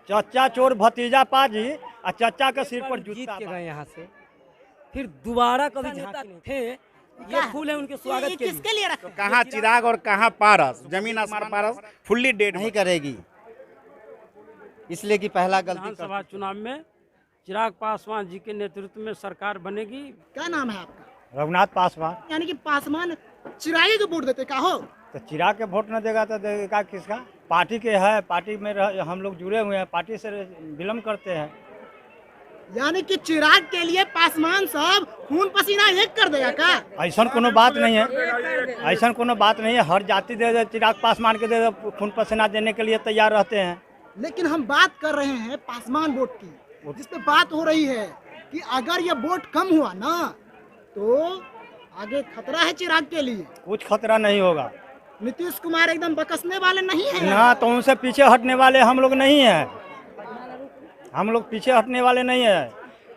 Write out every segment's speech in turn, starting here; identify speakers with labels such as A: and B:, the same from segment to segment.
A: चचा चोर भतीजा पाजी और चचा के सिर पर
B: जीत
A: जूता
B: के गए यहाँ से, फिर दोबारा कभी झांकी थे। ये फूल है उनके स्वागत के लिए।
C: किसके लिए रखा?
D: कहाँ चिराग और कहाँ पारस, जमीन आसमान पारस फुल्ली डेड
E: नहीं करेगी, इसलिए कि पहला गलती
F: विधानसभा चुनाव में चिराग पासवान जी के नेतृत्व में सरकार बनेगी।
C: क्या नाम है आपका?
A: रघुनाथ पासवान।
C: यानी कि पासवान चिरागे को वोट देते का हो?
A: तो चिराग के वोट न देगा तो देगा किसका? पार्टी के है, पार्टी में हम लोग जुड़े हुए हैं, पार्टी से विलम्ब करते हैं।
C: यानी कि चिराग के लिए पासवान सब खून पसीना एक कर देगा का?
A: ऐसा कोनो बात नहीं है, ऐसा कोनो बात नहीं है। हर जाति दे दे, चिराग पासवान के दे दे, खून पसीना देने के लिए तैयार रहते हैं।
C: लेकिन हम बात कर रहे हैं पासवान वोट की, जिसपे बात हो रही है कि अगर ये वोट कम हुआ ना तो आगे खतरा है चिराग के लिए।
A: कुछ खतरा नहीं होगा।
C: नीतीश कुमार एकदम बकसने वाले नहीं है
A: ना, तो उनसे पीछे हटने वाले हम लोग नहीं हैं। हम लोग पीछे हटने वाले नहीं है।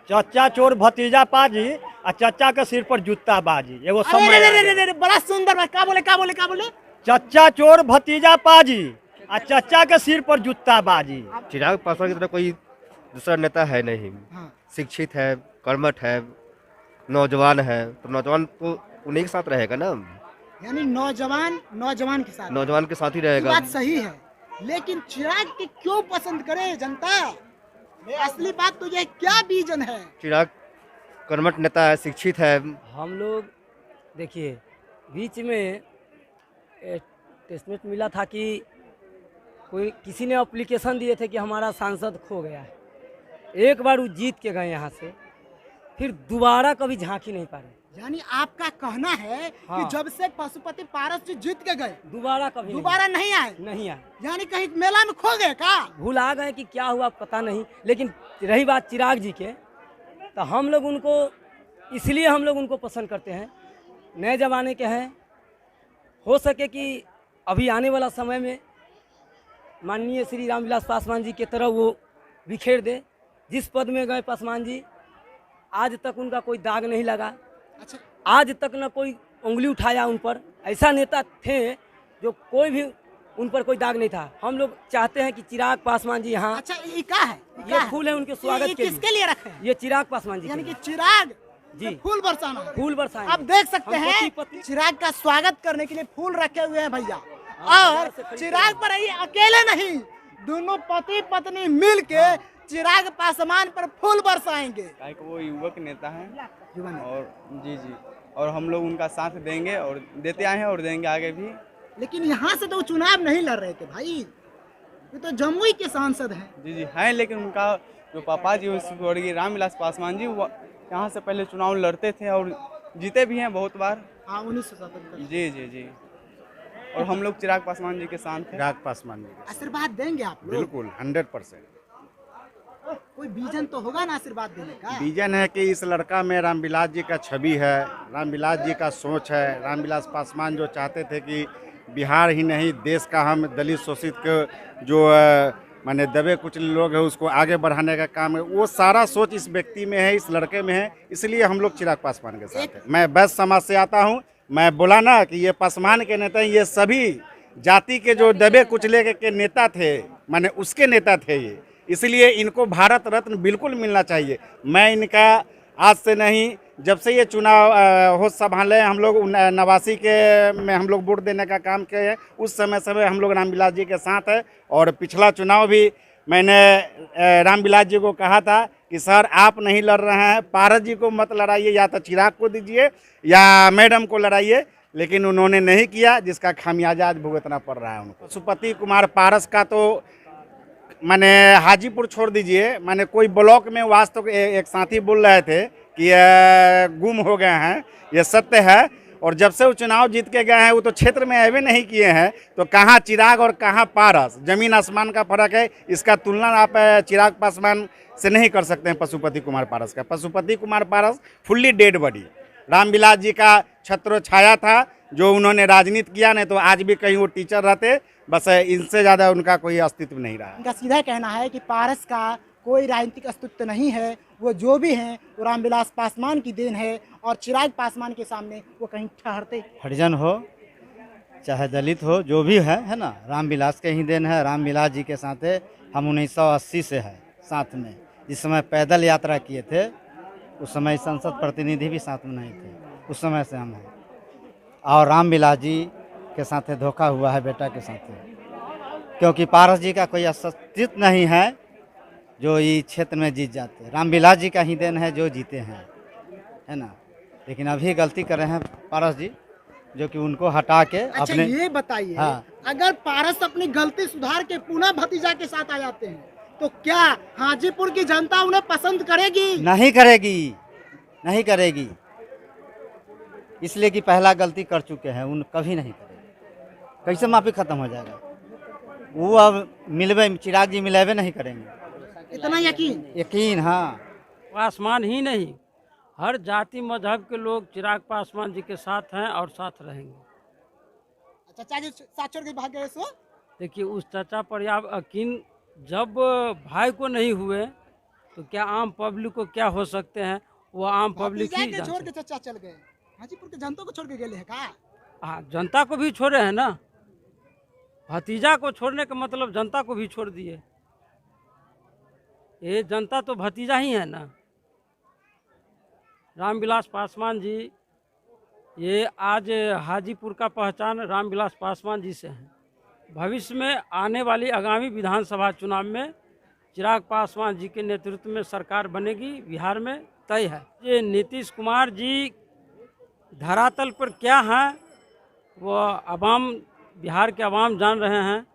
A: चचा चोर भतीजा पाजी और चचा के सिर पर जूता बाजी। एगो
C: अरे बड़ा सुंदर बात। क्या बोले क्या बोले क्या बोले?
A: चचा चोर भतीजा पाजी और चचा के सिर पर जूता बाजी।
G: चिराग पासवान की तरह कोई दूसरा नेता है नहीं।
C: हाँ।
G: शिक्षित है, कर्मठ है, नौजवान है, तो नौजवान तो उन्हीं के साथ रहेगा ना।
C: यानी नौजवान के साथ,
G: नौजवान के साथ ही
C: ये
G: रहेगा।
C: बात सही है। लेकिन चिराग की क्यों पसंद करे जनता? असली बात तो ये क्या बीजन है?
G: चिराग कर्मठ नेता है, शिक्षित है।
B: हम लोग देखिए बीच में स्टेटमेंट मिला था कि कोई किसी ने एप्लीकेशन दिए थे कि हमारा सांसद खो गया है। एक बार वो जीत के गए यहाँ से, फिर दोबारा कभी झांकी नहीं पा रहे।
C: यानी आपका कहना है
B: हाँ।
C: कि जब से पशुपति पारस जी जीत के गए
B: दोबारा
C: नहीं आए?
B: नहीं आए।
C: यानी कहीं मेला में खो गए का?
B: भूला गए कि क्या हुआ पता नहीं। लेकिन रही बात चिराग जी के, तो हम लोग उनको इसलिए हम लोग उनको पसंद करते हैं। नए जमाने के हैं, हो सके कि अभी आने वाला समय में माननीय श्री रामविलास पासवान जी की तरह वो बिखेर दे। जिस पद में गए पासवान जी, आज तक उनका कोई दाग नहीं लगा।
C: अच्छा,
B: आज तक न कोई उंगली उठाया उन पर। ऐसा नेता थे जो कोई भी उन पर कोई दाग नहीं था। हम लोग चाहते हैं कि चिराग पासवान जी यहाँ।
C: अच्छा, ये क्या है?
B: ये फूल है उनके स्वागत के लिए।
C: किसके लिए रखे हैं?
B: ये चिराग पासवान जी
C: यानी
B: के
C: कि
B: लिए।
C: चिराग
B: जी
C: फूल बरसाना है।
B: फूल बरसाएं।
C: आप देख सकते
B: हम
C: हैं
B: पति-
C: चिराग का स्वागत करने के लिए फूल रखे हुए हैं भैया।
B: बाजार
C: और
B: से खरीद
C: चिराग पर ये अकेले नहीं, दोनों पति पत्नी मिल के चिराग पासवान पर फूल बरसाएंगे।
H: वो युवक नेता हैं और जी और हम लोग उनका साथ देंगे और देते आए हैं और देंगे आगे भी।
C: लेकिन यहाँ से तो चुनाव नहीं लड़ रहे थे भाई, ये तो जमुई के सांसद हैं।
H: जी हैं, लेकिन उनका जो पापा जी स्वर्गीय रामविलास पासवान जी वो यहाँ से पहले चुनाव लड़ते थे और जीते भी हैं बहुत बार।
C: हाँ, 1977।
H: जी और हम लोग चिराग पासवान जी के साथ हैं।
D: चिराग पासवान जी
C: आशीर्वाद देंगे आप लोग?
D: बिल्कुल 100%।
C: कोई विजन तो होगा ना आशीर्वाद देने का?
D: विजन है कि इस लड़का में रामविलास जी का छवि है, रामविलास जी का सोच है। रामविलास पासवान जो चाहते थे कि बिहार ही नहीं देश का हम दलित शोषित के जो माने दबे कुचले लोग हैं उसको आगे बढ़ाने का काम है, वो सारा सोच इस व्यक्ति में है, इस लड़के में है। इसलिए हम लोग चिराग पासवान के साथ हैं। मैं वैश्य समाज से आता हूँ। मैं बोला ना कि ये पासवान के नेता, ये सभी जाति के जो दबे कुचले के नेता थे, माने उसके नेता थे ये। इसलिए इनको भारत रत्न बिल्कुल मिलना चाहिए। मैं इनका आज से नहीं, जब से ये चुनाव होश संभाले हम लोग 89 के में हम लोग वोट देने का काम किए हैं, उस समय हम लोग रामविलास जी के साथ है। और पिछला चुनाव भी मैंने रामविलास जी को कहा था कि सर आप नहीं लड़ रहे हैं, पारस जी को मत लड़ाइए, या तो चिराग को दीजिए या मैडम को लड़ाइए। लेकिन उन्होंने नहीं किया, जिसका खामियाजा आज भुगतना पड़ रहा है उनको। पशुपति कुमार पारस का तो माने हाजीपुर छोड़ दीजिए, माने कोई ब्लॉक में वास्तव एक साथी बोल रहे थे कि गुम हो गए हैं, ये सत्य है। और जब से वो चुनाव जीत के गए हैं वो तो क्षेत्र में आवे नहीं किए हैं, तो कहाँ चिराग और कहाँ पारस, जमीन आसमान का फर्क है। इसका तुलना आप चिराग पासवान से नहीं कर सकते हैं पशुपति कुमार पारस का। Pashupati Kumar Paras fully dead body. Ramvilas ji का छत्र छाया था जो उन्होंने राजनीति किया, नहीं तो आज भी कहीं वो टीचर रहते। बस इनसे ज़्यादा उनका कोई अस्तित्व नहीं रहा।
C: इनका सीधा कहना है कि पारस का कोई राजनीतिक अस्तित्व नहीं है, वो जो भी हैं वो रामविलास पासवान की देन है। और चिराग पासवान के सामने वो कहीं ठहरते।
E: हरिजन हो चाहे दलित हो, जो भी है ना, रामविलास के ही देन है। रामविलास जी के साथ हम 1980 से है साथ में। जिस समय पैदल यात्रा किए थे उस समय संसद प्रतिनिधि भी साथ में नहीं थे, उस समय से हम हैं। और रामविलास जी के साथ धोखा हुआ है बेटा के साथ, क्योंकि पारस जी का कोई अस्तित्व नहीं है जो इस क्षेत्र में जीत जाते। रामविलास जी का ही देन है जो जीते हैं, है ना। लेकिन अभी गलती कर रहे हैं पारस जी, जो कि उनको हटा के
C: अच्छा
E: अपने।
C: ये बताइए,
E: हाँ।
C: अगर पारस अपनी गलती सुधार के पुनः भतीजा के साथ आ जाते हैं तो क्या हाजीपुर की जनता उन्हें पसंद करेगी?
E: नहीं करेगी, नहीं करेगी, इसलिए कि पहला गलती कर चुके हैं, उन कभी नहीं करेंगे। कैसे माफी खत्म हो जाएगा? वो अब मिलवे, चिराग जी मिलेवे नहीं करेंगे।
C: इतना यकीन?
E: यकीन, हाँ।
F: पासवान ही नहीं, हर जाति मजहब के लोग चिराग पासवान जी के साथ हैं और साथ रहेंगे।
C: चाचा जी साथ छोड़ के भाग गए सो?
F: देखिए, उस चाचा पर आप यकीन, जब भाई को नहीं हुए तो क्या आम पब्लिक को क्या हो सकते हैं? वो आम पब्लिक
C: भतीजा
F: ही
C: के
F: जान
C: छोड़ के
F: सकते।
C: चाचा चल गए, हाजीपुर के जनता को छोड़ के गए हैं का?
F: हाँ, जनता को भी छोड़े हैं ना। भतीजा को छोड़ने का मतलब जनता को भी छोड़ दिए। ये जनता तो भतीजा ही है ना। रामविलास पासवान जी, ये आज हाजीपुर का पहचान रामविलास पासवान जी से है। भविष्य में आने वाली आगामी विधानसभा चुनाव में चिराग पासवान जी के नेतृत्व में सरकार बनेगी, बिहार में तय है। ये नीतीश कुमार जी धरातल पर क्या हैं वो आवाम, बिहार के आवाम जान रहे हैं।